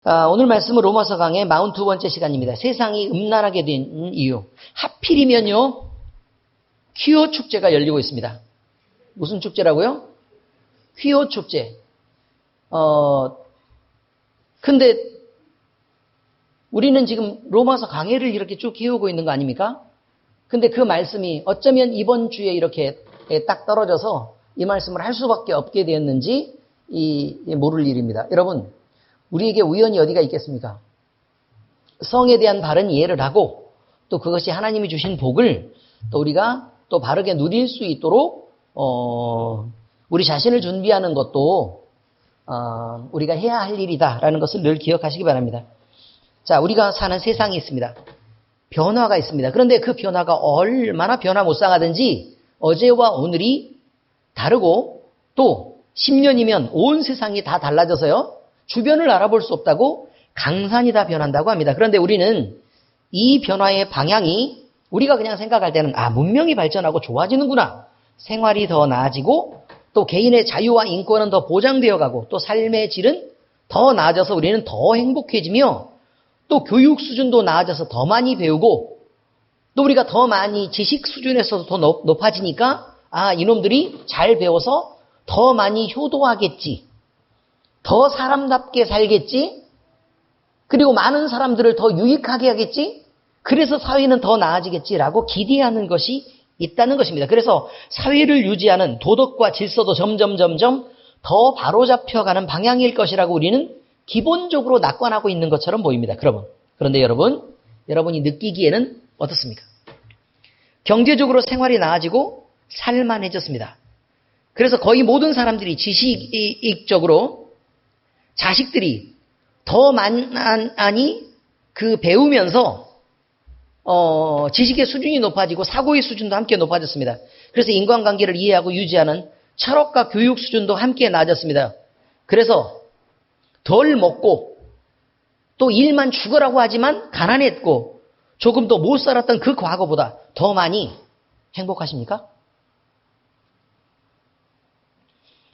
오늘 말씀은 로마서 강의 42번째 시간입니다. 세상이 음란하게 된 이유. 하필이면요, 퀴어 축제가 열리고 있습니다. 무슨 축제라고요? 퀴어 축제. 근데 우리는 지금 로마서 강해를 이렇게 쭉 해오고 있는 거 아닙니까? 근데 그 말씀이 어쩌면 이번 주에 이렇게 딱 떨어져서 이 말씀을 할 수밖에 없게 되었는지 모를 일입니다. 여러분, 우리에게 우연히 어디가 있겠습니까? 성에 대한 바른 이해를 하고 또 그것이 하나님이 주신 복을 또 우리가 또 바르게 누릴 수 있도록 우리 자신을 준비하는 것도 우리가 해야 할 일이다라는 것을 늘 기억하시기 바랍니다. 자, 우리가 사는 세상이 있습니다. 변화가 있습니다. 그런데 그 변화가 얼마나 변화무쌍하든지 어제와 오늘이 다르고 또 10년이면 온 세상이 다 달라져서요. 주변을 알아볼 수 없다고 강산이 다 변한다고 합니다. 그런데 우리는 이 변화의 방향이 우리가 그냥 생각할 때는 문명이 발전하고 좋아지는구나. 생활이 더 나아지고 또 개인의 자유와 인권은 더 보장되어 가고 또 삶의 질은 더 나아져서 우리는 더 행복해지며 또 교육 수준도 나아져서 더 많이 배우고 또 우리가 더 많이 지식 수준에서도 더 높아지니까 이놈들이 잘 배워서 더 많이 효도하겠지. 더 사람답게 살겠지. 그리고 많은 사람들을 더 유익하게 하겠지. 그래서 사회는 더 나아지겠지라고 기대하는 것이 있다는 것입니다. 그래서 사회를 유지하는 도덕과 질서도 점점 더 바로잡혀가는 방향일 것이라고 우리는 기본적으로 낙관하고 있는 것처럼 보입니다. 그런데 여러분이 느끼기에는 어떻습니까? 경제적으로 생활이 나아지고 살만해졌습니다. 그래서 거의 모든 사람들이 지식적으로 자식들이 더 많이 배우면서 지식의 수준이 높아지고 사고의 수준도 함께 높아졌습니다. 그래서 인간관계를 이해하고 유지하는 철학과 교육 수준도 함께 나아졌습니다. 그래서 덜 먹고 또 일만 죽으라고 하지만 가난했고 조금 더 못 살았던 그 과거보다 더 많이 행복하십니까?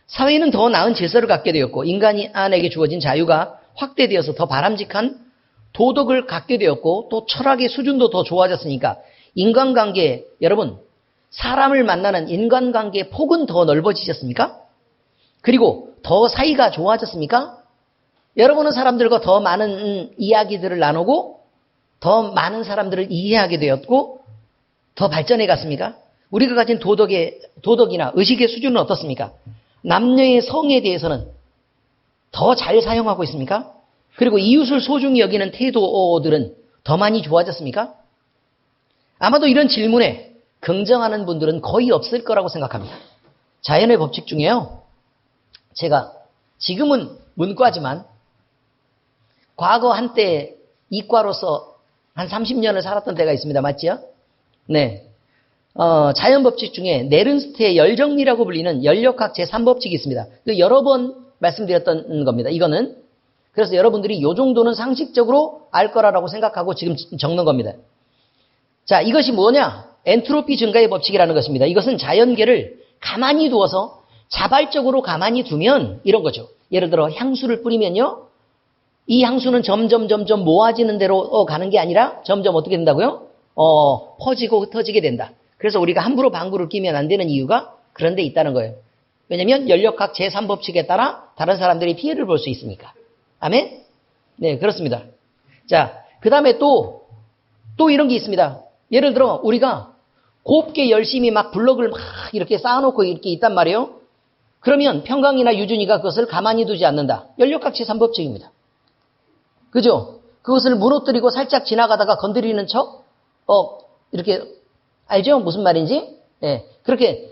사회는 더 나은 질서를 갖게 되었고 인간에게 주어진 자유가 확대되어서 더 바람직한 도덕을 갖게 되었고 또 철학의 수준도 더 좋아졌으니까 인간관계, 여러분, 사람을 만나는 인간관계의 폭은 더 넓어지셨습니까? 그리고 더 사이가 좋아졌습니까? 여러분은 사람들과 더 많은 이야기들을 나누고 더 많은 사람들을 이해하게 되었고 더 발전해 갔습니까? 우리가 가진 도덕이나 의식의 수준은 어떻습니까? 남녀의 성에 대해서는 더 잘 사용하고 있습니까? 그리고 이웃을 소중히 여기는 태도들은 더 많이 좋아졌습니까? 아마도 이런 질문에 긍정하는 분들은 거의 없을 거라고 생각합니다. 자연의 법칙 중에요. 제가 지금은 문과지만 과거 한때 이과로서 한 30년을 살았던 때가 있습니다. 맞지요? 네. 자연 법칙 중에 네른스트의 열정리라고 불리는 연력학 제3법칙이 있습니다. 여러 번 말씀드렸던 겁니다. 이거는. 그래서 여러분들이 이 정도는 상식적으로 알 거라고 생각하고 지금 적는 겁니다. 자, 이것이 뭐냐? 엔트로피 증가의 법칙이라는 것입니다. 이것은 자연계를 가만히 두어서 자발적으로 가만히 두면 이런 거죠. 예를 들어 향수를 뿌리면요. 이 향수는 점점 모아지는 대로 가는 게 아니라 점점 어떻게 된다고요? 퍼지고 흩어지게 된다. 그래서 우리가 함부로 방구를 끼면 안 되는 이유가 그런 데 있다는 거예요. 왜냐하면 연력학 제3법칙에 따라 다른 사람들이 피해를 볼 수 있으니까. 아멘? 네, 그렇습니다. 자, 그 다음에 또 이런 게 있습니다. 예를 들어 우리가 곱게 열심히 막 블럭을 막 이렇게 쌓아놓고 이렇게 있단 말이에요. 그러면 평강이나 유준이가 그것을 가만히 두지 않는다. 연력학 제3법칙입니다. 그죠? 그것을 무너뜨리고 살짝 지나가다가 건드리는 척, 이렇게, 알죠? 무슨 말인지? 예. 그렇게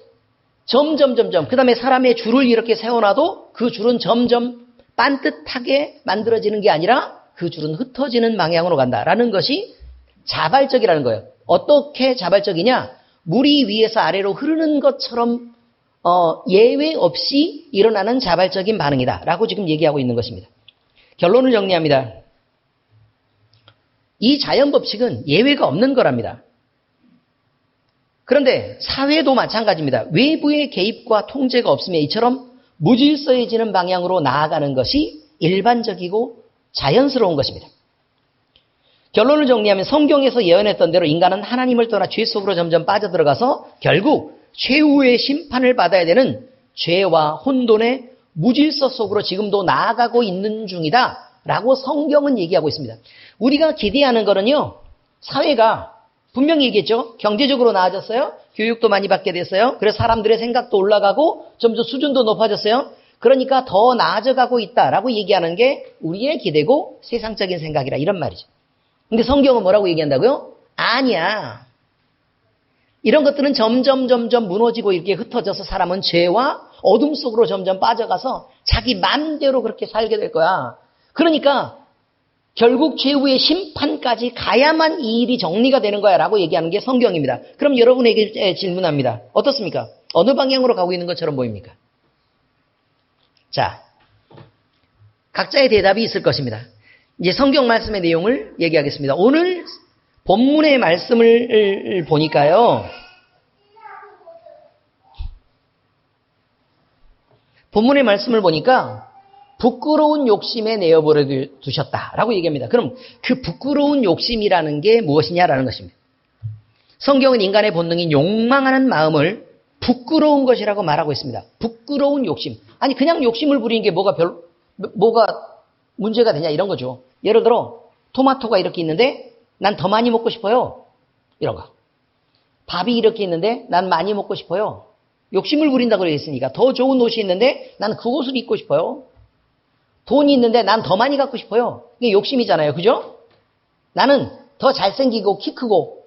점점, 그 다음에 사람의 줄을 이렇게 세워놔도 그 줄은 점점 반듯하게 만들어지는 게 아니라 그 줄은 흩어지는 방향으로 간다라는 것이 자발적이라는 거예요. 어떻게 자발적이냐? 물이 위에서 아래로 흐르는 것처럼 예외 없이 일어나는 자발적인 반응이다라고 지금 얘기하고 있는 것입니다. 결론을 정리합니다. 이 자연 법칙은 예외가 없는 거랍니다. 그런데 사회도 마찬가지입니다. 외부의 개입과 통제가 없으면 이처럼 무질서해지는 방향으로 나아가는 것이 일반적이고 자연스러운 것입니다. 결론을 정리하면 성경에서 예언했던 대로 인간은 하나님을 떠나 죄 속으로 점점 빠져들어가서 결국 최후의 심판을 받아야 되는 죄와 혼돈의 무질서 속으로 지금도 나아가고 있는 중이다 라고 성경은 얘기하고 있습니다. 우리가 기대하는 거는요, 사회가 분명히 얘기했죠. 경제적으로 나아졌어요. 교육도 많이 받게 됐어요. 그래서 사람들의 생각도 올라가고 점점 수준도 높아졌어요. 그러니까 더 나아져가고 있다라고 얘기하는 게 우리의 기대고 세상적인 생각이라 이런 말이죠. 근데 성경은 뭐라고 얘기한다고요? 아니야. 이런 것들은 점점 무너지고 이렇게 흩어져서 사람은 죄와 어둠 속으로 점점 빠져가서 자기 마음대로 그렇게 살게 될 거야. 그러니까 결국 최후의 심판까지 가야만 이 일이 정리가 되는 거야 라고 얘기하는 게 성경입니다. 그럼 여러분에게 질문합니다. 어떻습니까? 어느 방향으로 가고 있는 것처럼 보입니까? 자, 각자의 대답이 있을 것입니다. 이제 성경 말씀의 내용을 얘기하겠습니다. 오늘 본문의 말씀을 보니까요. 본문의 말씀을 보니까 부끄러운 욕심에 내어버려 두셨다라고 얘기합니다. 그럼 그 부끄러운 욕심이라는 게 무엇이냐라는 것입니다. 성경은 인간의 본능인 욕망하는 마음을 부끄러운 것이라고 말하고 있습니다. 부끄러운 욕심. 아니 그냥 욕심을 부리는 게 뭐가 문제가 되냐 이런 거죠. 예를 들어 토마토가 이렇게 있는데 난 더 많이 먹고 싶어요. 이런 거. 밥이 이렇게 있는데 난 많이 먹고 싶어요. 욕심을 부린다고 그랬으니까 더 좋은 옷이 있는데 난 그 옷을 입고 싶어요. 돈이 있는데 난 더 많이 갖고 싶어요. 이게 욕심이잖아요. 그죠? 나는 더 잘생기고 키 크고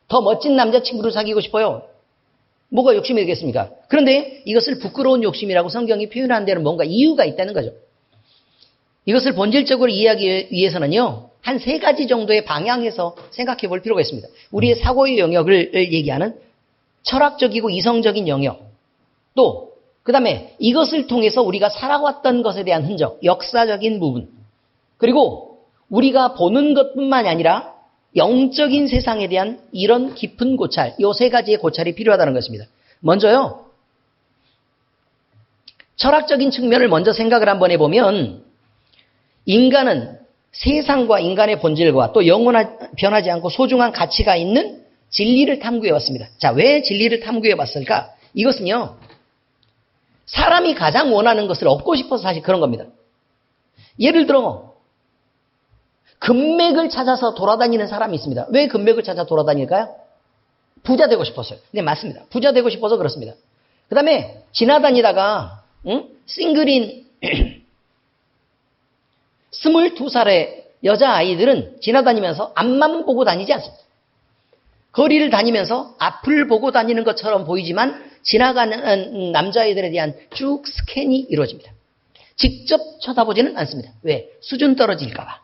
더 멋진 남자친구를 사귀고 싶어요. 뭐가 욕심이 되겠습니까? 그런데 이것을 부끄러운 욕심이라고 성경이 표현한 데는 뭔가 이유가 있다는 거죠. 이것을 본질적으로 이해하기 위해서는요. 한 3가지 정도의 방향에서 생각해 볼 필요가 있습니다. 우리의 사고의 영역을 얘기하는 철학적이고 이성적인 영역. 또 그 다음에 이것을 통해서 우리가 살아왔던 것에 대한 흔적, 역사적인 부분. 그리고 우리가 보는 것뿐만이 아니라 영적인 세상에 대한 이런 깊은 고찰, 이 3가지의 고찰이 필요하다는 것입니다. 먼저요. 철학적인 측면을 먼저 생각을 한번 해보면 인간은 세상과 인간의 본질과 또 변하지 않고 소중한 가치가 있는 진리를 탐구해 왔습니다. 자, 왜 진리를 탐구해 왔을까? 이것은요. 사람이 가장 원하는 것을 얻고 싶어서 사실 그런 겁니다. 예를 들어 금맥을 찾아서 돌아다니는 사람이 있습니다. 왜 금맥을 찾아 돌아다닐까요? 부자 되고 싶어서요. 네, 맞습니다. 부자 되고 싶어서 그렇습니다. 그 다음에 지나다니다가 싱글인 22살의 여자아이들은 지나다니면서 앞만 보고 다니지 않습니다. 거리를 다니면서 앞을 보고 다니는 것처럼 보이지만 지나가는 남자아이들에 대한 쭉 스캔이 이루어집니다. 직접 쳐다보지는 않습니다. 왜? 수준 떨어질까 봐.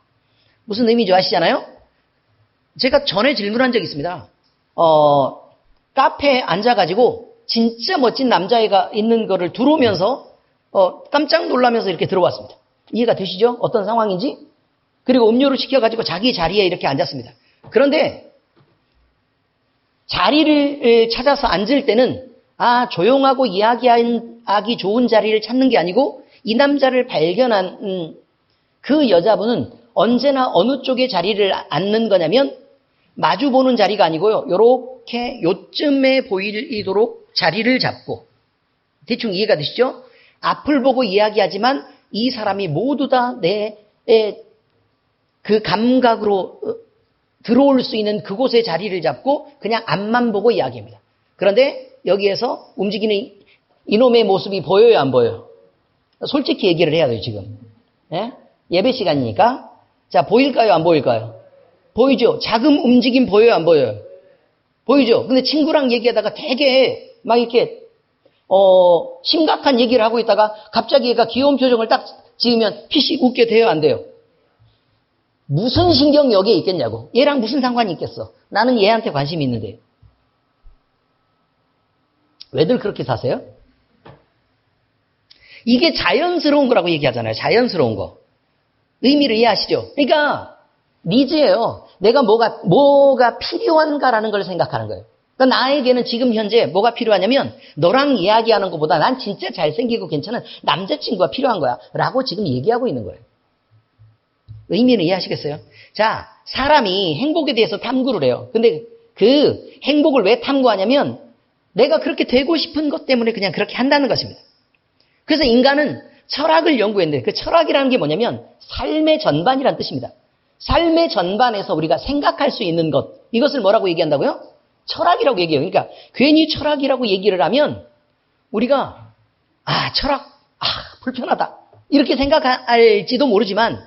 무슨 의미인지 아시잖아요? 제가 전에 질문한 적이 있습니다. 카페에 앉아가지고 진짜 멋진 남자애가 있는 거를 들어오면서 깜짝 놀라면서 이렇게 들어왔습니다. 이해가 되시죠? 어떤 상황인지? 그리고 음료를 시켜가지고 자기 자리에 이렇게 앉았습니다. 그런데 자리를 찾아서 앉을 때는 조용하고 이야기하기 좋은 자리를 찾는 게 아니고 이 남자를 발견한 그 여자분은 언제나 어느 쪽에 자리를 앉는 거냐면 마주보는 자리가 아니고요. 요렇게 요쯤에 보이도록 자리를 잡고 대충 이해가 되시죠? 앞을 보고 이야기하지만 이 사람이 모두 다 내 그 감각으로 들어올 수 있는 그곳에 자리를 잡고 그냥 앞만 보고 이야기합니다. 그런데 여기에서 움직이는 이놈의 모습이 보여요, 안 보여요? 솔직히 얘기를 해야 돼요, 지금. 예배 시간이니까. 자, 보일까요, 안 보일까요? 보이죠? 자금 움직임 보여요, 안 보여요? 보이죠? 근데 친구랑 얘기하다가 되게 막 이렇게 심각한 얘기를 하고 있다가 갑자기 얘가 귀여운 표정을 딱 지으면 피식 웃게 돼요, 안 돼요? 무슨 신경이 여기에 있겠냐고. 얘랑 무슨 상관이 있겠어. 나는 얘한테 관심이 있는데. 왜들 그렇게 사세요? 이게 자연스러운 거라고 얘기하잖아요. 자연스러운 거. 의미를 이해하시죠? 그러니까 니즈예요. 내가 뭐가 필요한가라는 걸 생각하는 거예요. 그러니까 나에게는 지금 현재 뭐가 필요하냐면 너랑 이야기하는 것보다 난 진짜 잘생기고 괜찮은 남자친구가 필요한 거야. 라고 지금 얘기하고 있는 거예요. 의미는 이해하시겠어요? 자, 사람이 행복에 대해서 탐구를 해요. 근데 그 행복을 왜 탐구하냐면 내가 그렇게 되고 싶은 것 때문에 그냥 그렇게 한다는 것입니다. 그래서 인간은 철학을 연구했는데 그 철학이라는 게 뭐냐면 삶의 전반이라는 뜻입니다. 삶의 전반에서 우리가 생각할 수 있는 것, 이것을 뭐라고 얘기한다고요? 철학이라고 얘기해요. 그러니까 괜히 철학이라고 얘기를 하면 우리가 철학, 불편하다 이렇게 생각할지도 모르지만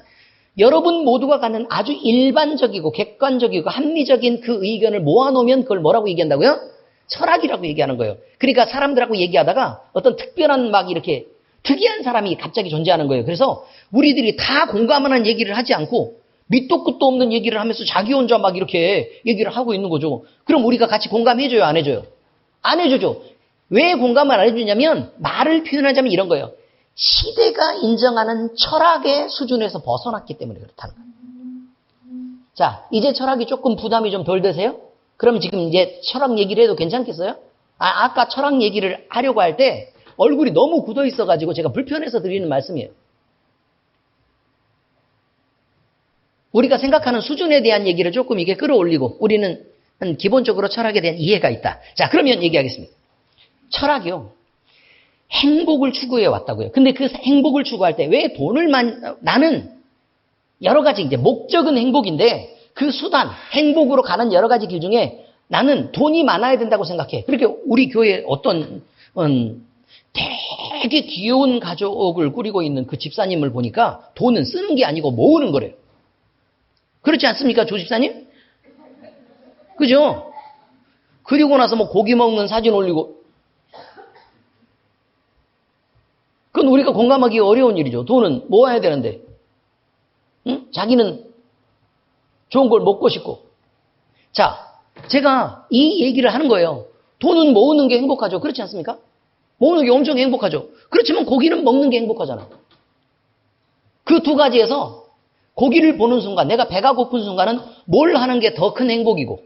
여러분 모두가 갖는 아주 일반적이고 객관적이고 합리적인 그 의견을 모아놓으면 그걸 뭐라고 얘기한다고요? 철학이라고 얘기하는 거예요. 그러니까 사람들하고 얘기하다가 어떤 특별한 막 이렇게 특이한 사람이 갑자기 존재하는 거예요. 그래서 우리들이 다 공감하는 얘기를 하지 않고 밑도 끝도 없는 얘기를 하면서 자기 혼자 막 이렇게 얘기를 하고 있는 거죠. 그럼 우리가 같이 공감해줘요? 안 해줘요? 안 해주죠. 왜 공감을 안 해주냐면 말을 표현하자면 이런 거예요. 시대가 인정하는 철학의 수준에서 벗어났기 때문에 그렇다는 거예요. 자, 이제 철학이 조금 부담이 좀 덜 되세요? 그럼 지금 이제 철학 얘기를 해도 괜찮겠어요? 아까 철학 얘기를 하려고 할 때 얼굴이 너무 굳어 있어가지고 제가 불편해서 드리는 말씀이에요. 우리가 생각하는 수준에 대한 얘기를 조금 이게 끌어올리고 우리는 기본적으로 철학에 대한 이해가 있다. 자, 그러면 얘기하겠습니다. 철학이요. 행복을 추구해 왔다고요. 근데 그 행복을 추구할 때 왜 나는 여러 가지 이제 목적은 행복인데 그 수단, 행복으로 가는 여러 가지 길 중에 나는 돈이 많아야 된다고 생각해. 그렇게 우리 교회에 어떤 되게 귀여운 가족을 꾸리고 있는 그 집사님을 보니까 돈은 쓰는 게 아니고 모으는 거래요. 그렇지 않습니까, 조 집사님? 그죠? 그리고 나서 뭐 고기 먹는 사진 올리고. 그건 우리가 공감하기 어려운 일이죠. 돈은 모아야 되는데. 응? 자기는 좋은 걸 먹고 싶고. 자, 제가 이 얘기를 하는 거예요. 돈은 모으는 게 행복하죠. 그렇지 않습니까? 모으는 게 엄청 행복하죠. 그렇지만 고기는 먹는 게 행복하잖아요. 그 두 가지에서 고기를 보는 순간, 내가 배가 고픈 순간은 뭘 하는 게 더 큰 행복이고.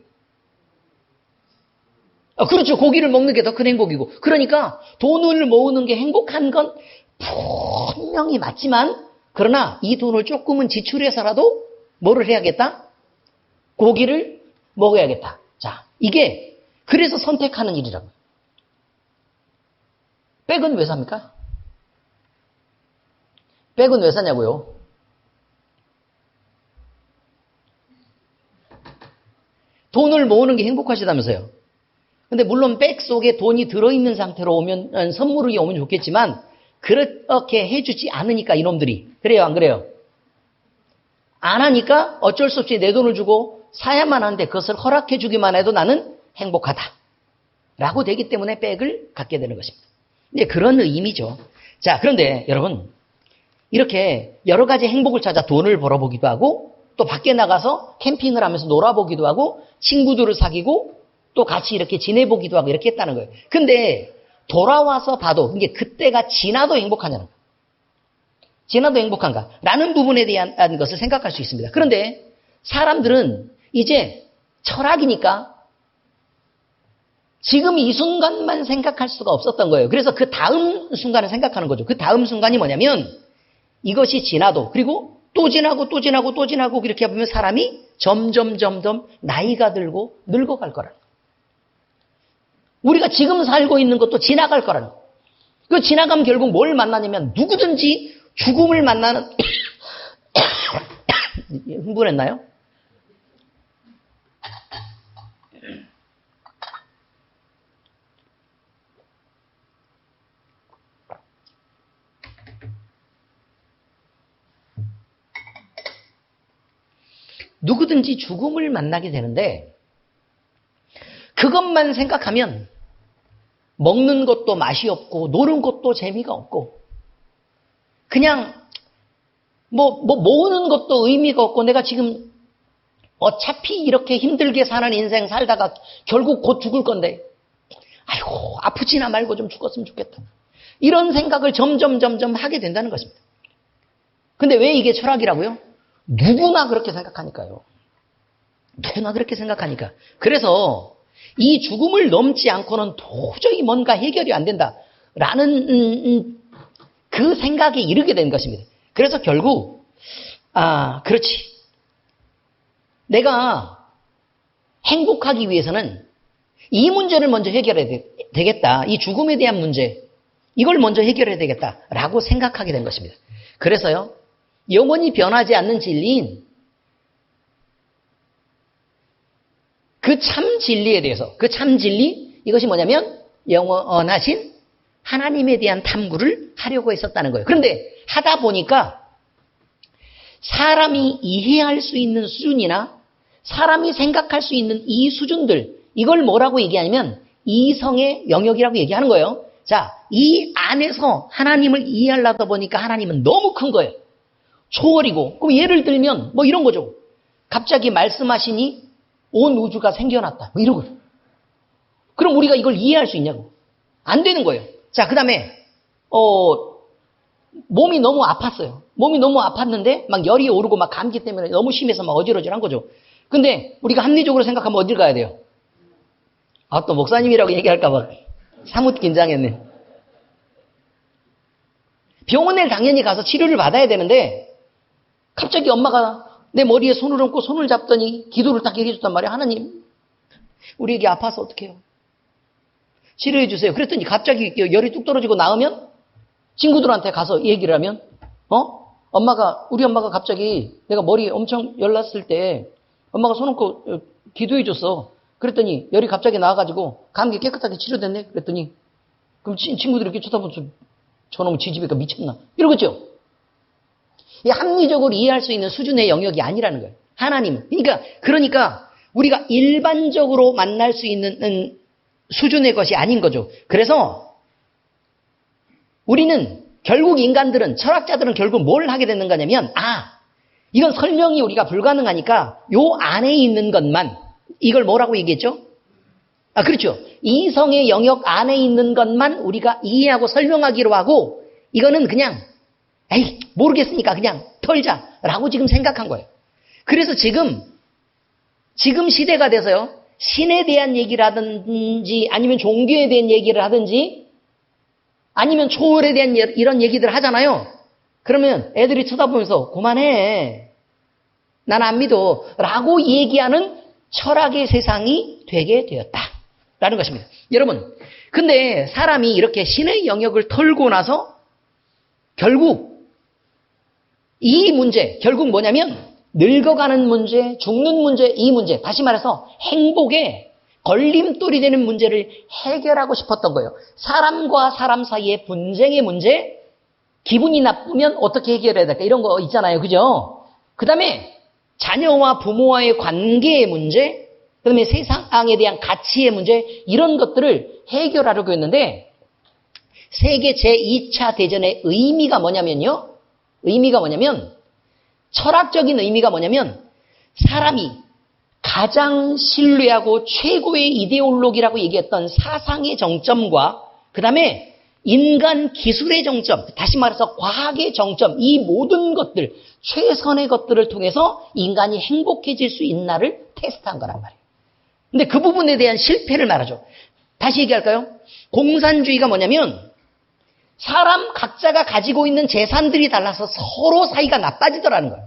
그렇죠. 고기를 먹는 게 더 큰 행복이고. 그러니까 돈을 모으는 게 행복한 건 분명히 맞지만 그러나 이 돈을 조금은 지출해서라도 뭐를 해야겠다? 고기를 먹어야겠다. 자, 이게 그래서 선택하는 일이라고요. 백은 왜 삽니까? 백은 왜 사냐고요? 돈을 모으는 게 행복하시다면서요. 근데 물론 백 속에 돈이 들어있는 상태로 오면 선물이 오면 좋겠지만 그렇게 해주지 않으니까 이놈들이. 그래요, 안 그래요? 안 하니까 어쩔 수 없이 내 돈을 주고 사야만 하는데 그것을 허락해 주기만 해도 나는 행복하다. 라고 되기 때문에 백을 갖게 되는 것입니다. 이제 그런 의미죠. 자, 그런데 여러분 이렇게 여러 가지 행복을 찾아 돈을 벌어보기도 하고 또 밖에 나가서 캠핑을 하면서 놀아보기도 하고 친구들을 사귀고 또 같이 이렇게 지내보기도 하고 이렇게 했다는 거예요. 근데 돌아와서 봐도 이게 그때가 지나도 행복하냐는 거예요. 지나도 행복한가? 라는 부분에 대한 것을 생각할 수 있습니다. 그런데 사람들은 이제 철학이니까 지금 이 순간만 생각할 수가 없었던 거예요. 그래서 그 다음 순간을 생각하는 거죠. 그 다음 순간이 뭐냐면 이것이 지나도 그리고 또 지나고 또 지나고 또 지나고 이렇게 보면 사람이 점점 나이가 들고 늙어갈 거라는 거예요. 우리가 지금 살고 있는 것도 지나갈 거라는 거예요. 그 지나가면 결국 뭘 만나냐면 누구든지 죽음을 만나는 흥분했나요? 누구든지 죽음을 만나게 되는데 그것만 생각하면 먹는 것도 맛이 없고 노는 것도 재미가 없고 그냥 모으는 것도 의미가 없고 내가 지금 어차피 이렇게 힘들게 사는 인생 살다가 결국 곧 죽을 건데 아이고 아프지나 말고 좀 죽었으면 좋겠다. 이런 생각을 점점 하게 된다는 것입니다. 근데 왜 이게 철학이라고요? 누구나 그렇게 생각하니까요. 누구나 그렇게 생각하니까. 그래서 이 죽음을 넘지 않고는 도저히 뭔가 해결이 안 된다라는 그 생각에 이르게 된 것입니다. 그래서 결국 그렇지. 내가 행복하기 위해서는 이 문제를 먼저 해결해야 되겠다. 이 죽음에 대한 문제, 이걸 먼저 해결해야 되겠다라고 생각하게 된 것입니다. 그래서요, 영원히 변하지 않는 진리인 그 참 진리에 대해서, 그 참 진리, 이것이 뭐냐면 영원하신 하나님에 대한 탐구를 하려고 했었다는 거예요. 그런데 하다 보니까 사람이 이해할 수 있는 수준이나 사람이 생각할 수 있는 이 수준들, 이걸 뭐라고 얘기하냐면 이성의 영역이라고 얘기하는 거예요. 자, 이 안에서 하나님을 이해하려다 보니까 하나님은 너무 큰 거예요. 초월이고. 그럼 예를 들면 뭐 이런 거죠. 갑자기 말씀하시니 온 우주가 생겨났다. 뭐 이런 거예요. 그럼 우리가 이걸 이해할 수 있냐고. 안 되는 거예요. 자, 그 다음에 몸이 너무 아팠어요. 몸이 너무 아팠는데 막 열이 오르고 막 감기 때문에 너무 심해서 막 어지러질한 거죠. 근데 우리가 합리적으로 생각하면 어딜 가야 돼요? 또 목사님이라고 얘기할까 봐 사뭇 긴장했네. 병원에 당연히 가서 치료를 받아야 되는데 갑자기 엄마가 내 머리에 손을 얹고 손을 잡더니 기도를 딱 얘기해 줬단 말이야. 하나님, 우리 애기 아파서 어떡해요? 치료해 주세요. 그랬더니 갑자기 열이 뚝 떨어지고 나으면 친구들한테 가서 얘기를 하면 우리 엄마가 갑자기 내가 머리 엄청 열났을 때 엄마가 손 얹고 기도해 줬어. 그랬더니 열이 갑자기 나와가지고 감기 깨끗하게 치료됐네. 그랬더니 그럼 친구들이 이렇게 쳐다보면서 저놈의 지지배가 미쳤나? 이러겠죠. 합리적으로 이해할 수 있는 수준의 영역이 아니라는 거예요. 하나님은. 그러니까 우리가 일반적으로 만날 수 있는 수준의 것이 아닌 거죠. 그래서 우리는 결국 인간들은, 철학자들은 결국 뭘 하게 되는 거냐면 이건 설명이 우리가 불가능하니까 요 안에 있는 것만, 이걸 뭐라고 얘기했죠? 그렇죠. 이성의 영역 안에 있는 것만 우리가 이해하고 설명하기로 하고 이거는 그냥 모르겠으니까 그냥 털자라고 지금 생각한 거예요. 그래서 지금 시대가 돼서요. 신에 대한 얘기를 하든지 아니면 종교에 대한 얘기를 하든지 아니면 초월에 대한 이런 얘기들 하잖아요. 그러면 애들이 쳐다보면서 그만해. 난 안 믿어. 라고 얘기하는 철학의 세상이 되게 되었다라는 것입니다. 여러분, 근데 사람이 이렇게 신의 영역을 털고 나서 결국 이 문제, 결국 뭐냐면 늙어가는 문제, 죽는 문제, 이 문제, 다시 말해서 행복에 걸림돌이 되는 문제를 해결하고 싶었던 거예요. 사람과 사람 사이의 분쟁의 문제, 기분이 나쁘면 어떻게 해결해야 될까? 이런 거 있잖아요. 그죠? 그 다음에 자녀와 부모와의 관계의 문제, 그 다음에 세상에 대한 가치의 문제, 이런 것들을 해결하려고 했는데 세계 제2차 대전의 의미가 뭐냐면 철학적인 의미가 뭐냐면 사람이 가장 신뢰하고 최고의 이데올로기라고 얘기했던 사상의 정점과 그 다음에 인간 기술의 정점, 다시 말해서 과학의 정점, 이 모든 것들, 최선의 것들을 통해서 인간이 행복해질 수 있나를 테스트한 거란 말이에요. 근데 그 부분에 대한 실패를 말하죠. 다시 얘기할까요? 공산주의가 뭐냐면 사람 각자가 가지고 있는 재산들이 달라서 서로 사이가 나빠지더라는 거예요.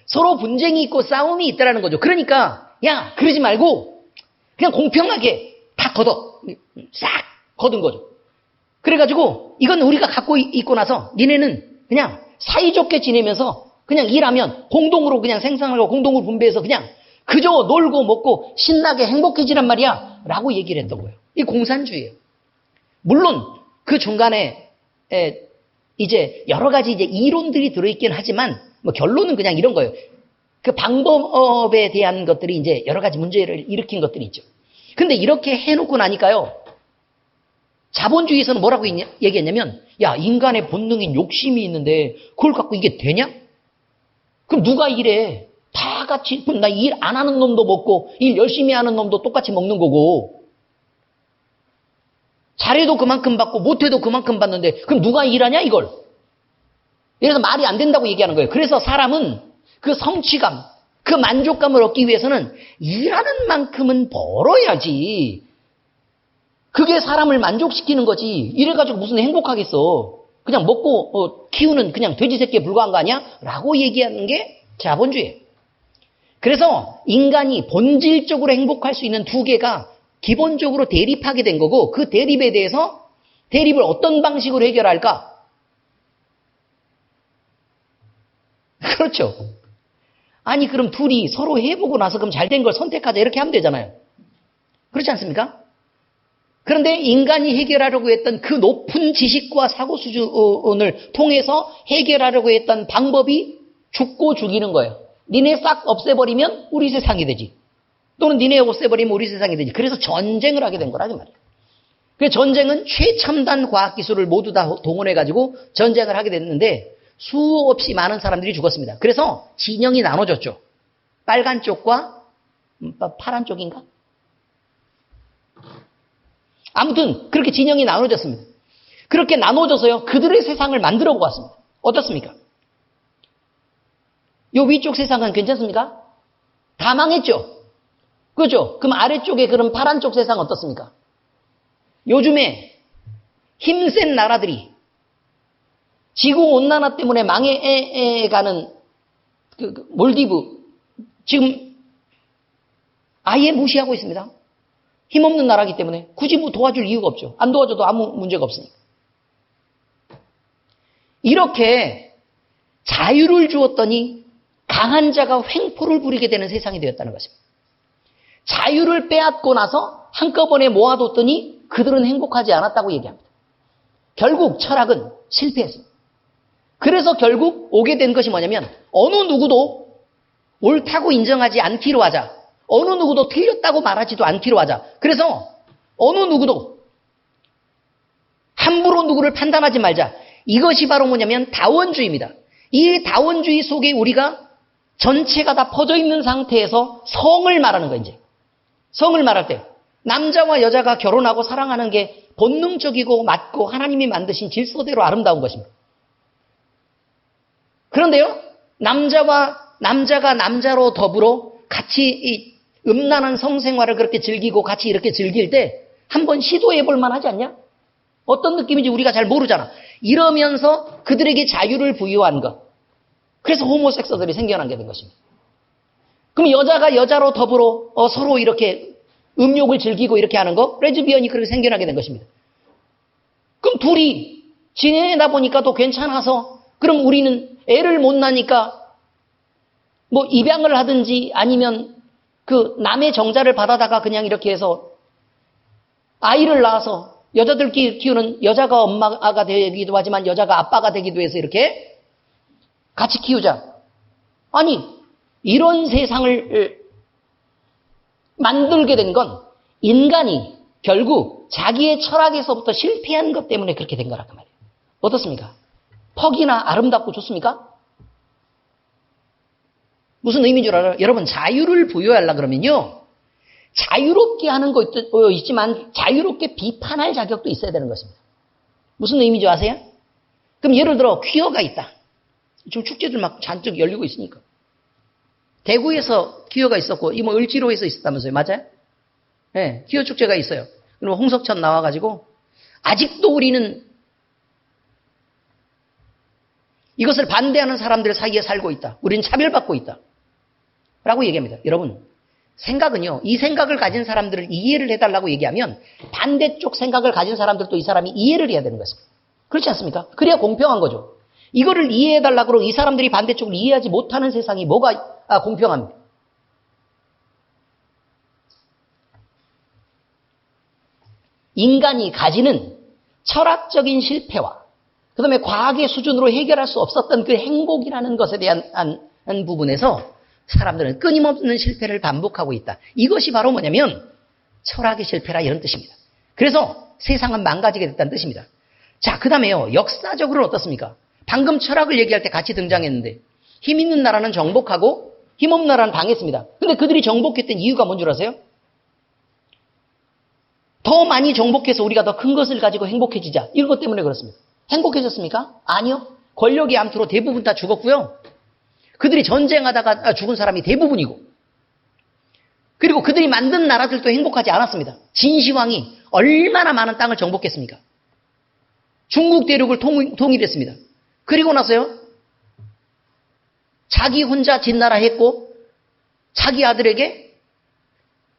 서로 분쟁이 있고 싸움이 있더라는 거죠. 그러니까 그러지 말고 그냥 공평하게 다 싹 거둔 거죠. 그래가지고 이건 우리가 갖고 있고 나서 니네는 그냥 사이좋게 지내면서 그냥 일하면 공동으로 그냥 생산하고 공동으로 분배해서 그냥 그저 놀고 먹고 신나게 행복해지란 말이야 라고 얘기를 했던 거예요. 이 공산주의예요. 물론 그 중간에 이제 여러 가지 이제 이론들이 들어있긴 하지만 뭐 결론은 그냥 이런 거예요. 그 방법에 대한 것들이 이제 여러 가지 문제를 일으킨 것들이 있죠. 근데 이렇게 해놓고 나니까요. 자본주의에서는 뭐라고 얘기했냐면 인간의 본능인 욕심이 있는데 그걸 갖고 이게 되냐? 그럼 누가 일해? 다 같이 나 일 안 하는 놈도 먹고 일 열심히 하는 놈도 똑같이 먹는 거고 잘해도 그만큼 받고 못해도 그만큼 받는데 그럼 누가 일하냐 이걸? 이래서 말이 안 된다고 얘기하는 거예요. 그래서 사람은 그 성취감, 그 만족감을 얻기 위해서는 일하는 만큼은 벌어야지. 그게 사람을 만족시키는 거지. 이래가지고 무슨 행복하겠어. 그냥 먹고 키우는 그냥 돼지 새끼에 불과한 거 아니야? 라고 얘기하는 게 자본주의예요. 그래서 인간이 본질적으로 행복할 수 있는 두 개가 기본적으로 대립하게 된 거고, 그 대립에 대해서 대립을 어떤 방식으로 해결할까? 그렇죠. 아니 그럼 둘이 서로 해보고 나서 그럼 잘된 걸 선택하자 이렇게 하면 되잖아요. 그렇지 않습니까? 그런데 인간이 해결하려고 했던 그 높은 지식과 사고 수준을 통해서 해결하려고 했던 방법이 죽고 죽이는 거예요. 니네 싹 없애버리면 우리 세상이 되지. 또는 니네 없애버리면 우리 세상이 되지. 그래서 전쟁을 하게 된 거라 그 말이에요. 그 전쟁은 최첨단 과학기술을 모두 다 동원해가지고 전쟁을 하게 됐는데 수없이 많은 사람들이 죽었습니다. 그래서 진영이 나눠졌죠. 빨간 쪽과 파란 쪽인가? 아무튼 그렇게 진영이 나눠졌습니다. 그렇게 나눠져서요. 그들의 세상을 만들어 보았습니다. 어떻습니까? 요 위쪽 세상은 괜찮습니까? 다 망했죠. 그렇죠? 그럼 아래쪽에 그럼 파란 쪽 세상 어떻습니까? 요즘에 힘센 나라들이 지구온난화 때문에 망해가는 몰디브 지금 아예 무시하고 있습니다. 힘없는 나라이기 때문에 굳이 뭐 도와줄 이유가 없죠. 안 도와줘도 아무 문제가 없으니까. 이렇게 자유를 주었더니 강한 자가 횡포를 부리게 되는 세상이 되었다는 것입니다. 자유를 빼앗고 나서 한꺼번에 모아뒀더니 그들은 행복하지 않았다고 얘기합니다. 결국 철학은 실패했습니다. 그래서 결국 오게 된 것이 뭐냐면 어느 누구도 옳다고 인정하지 않기로 하자. 어느 누구도 틀렸다고 말하지도 않기로 하자. 그래서 어느 누구도 함부로 누구를 판단하지 말자. 이것이 바로 뭐냐면 다원주의입니다. 이 다원주의 속에 우리가 전체가 다 퍼져 있는 상태에서 성을 말하는 거예요. 이제 성을 말할 때 남자와 여자가 결혼하고 사랑하는 게 본능적이고 맞고 하나님이 만드신 질서대로 아름다운 것입니다. 그런데요, 남자가 남자로 더불어 같이 이 음란한 성생활을 그렇게 즐기고 같이 이렇게 즐길 때 한번 시도해 볼 만하지 않냐? 어떤 느낌인지 우리가 잘 모르잖아. 이러면서 그들에게 자유를 부여한 것. 그래서 호모섹스들이 생겨난 게 된 것입니다. 그럼 여자가 여자로 더불어 서로 이렇게 음욕을 즐기고 이렇게 하는 거, 레즈비언이 그렇게 생겨나게 된 것입니다. 그럼 둘이 지내다 보니까 또 괜찮아서 그럼 우리는 애를 못 낳으니까 뭐 입양을 하든지 아니면 그 남의 정자를 받아다가 그냥 이렇게 해서 아이를 낳아서 여자들끼리 키우는 여자가 엄마가 되기도 하지만 여자가 아빠가 되기도 해서 이렇게 같이 키우자. 아니 이런 세상을 만들게 된 건 인간이 결국 자기의 철학에서부터 실패한 것 때문에 그렇게 된 거란 말이에요. 어떻습니까? 퍽이나 아름답고 좋습니까? 무슨 의미인 줄 알아요? 여러분 자유를 부여하려고 그러면요. 자유롭게 하는 거 있지만 자유롭게 비판할 자격도 있어야 되는 것입니다. 무슨 의미인지 아세요? 그럼 예를 들어 퀴어가 있다. 지금 축제들 막 잔뜩 열리고 있으니까. 대구에서 퀴어가 있었고 뭐 을지로에서 있었다면서요. 맞아요? 네, 퀴어 축제가 있어요. 그럼 홍석천 나와가지고 아직도 우리는 이것을 반대하는 사람들 사이에 살고 있다. 우리는 차별받고 있다. 라고 얘기합니다. 여러분 생각은요. 이 생각을 가진 사람들을 이해를 해달라고 얘기하면 반대쪽 생각을 가진 사람들도 이 사람이 이해를 해야 되는 것입니다. 그렇지 않습니까? 그래야 공평한 거죠. 이거를 이해해달라고 그러고 이 사람들이 반대쪽을 이해하지 못하는 세상이 뭐가 공평합니까? 인간이 가지는 철학적인 실패와 그 다음에 과학의 수준으로 해결할 수 없었던 그 행복이라는 것에 대한 부분에서 사람들은 끊임없는 실패를 반복하고 있다. 이것이 바로 뭐냐면 철학의 실패라 이런 뜻입니다. 그래서 세상은 망가지게 됐다는 뜻입니다. 자, 그 다음에요. 역사적으로는 어떻습니까? 방금 철학을 얘기할 때 같이 등장했는데 힘 있는 나라는 정복하고 힘 없는 나라는 당했습니다. 근데 그들이 정복했던 이유가 뭔 줄 아세요? 더 많이 정복해서 우리가 더 큰 것을 가지고 행복해지자. 이런 것 때문에 그렇습니다. 행복해졌습니까? 아니요. 권력의 암투로 대부분 다 죽었고요. 그들이 전쟁하다가 죽은 사람이 대부분이고 그리고 그들이 만든 나라들도 행복하지 않았습니다. 진시황이 얼마나 많은 땅을 정복했습니까? 중국 대륙을 통일했습니다. 그리고 나서요, 자기 혼자 진나라 했고 자기 아들에게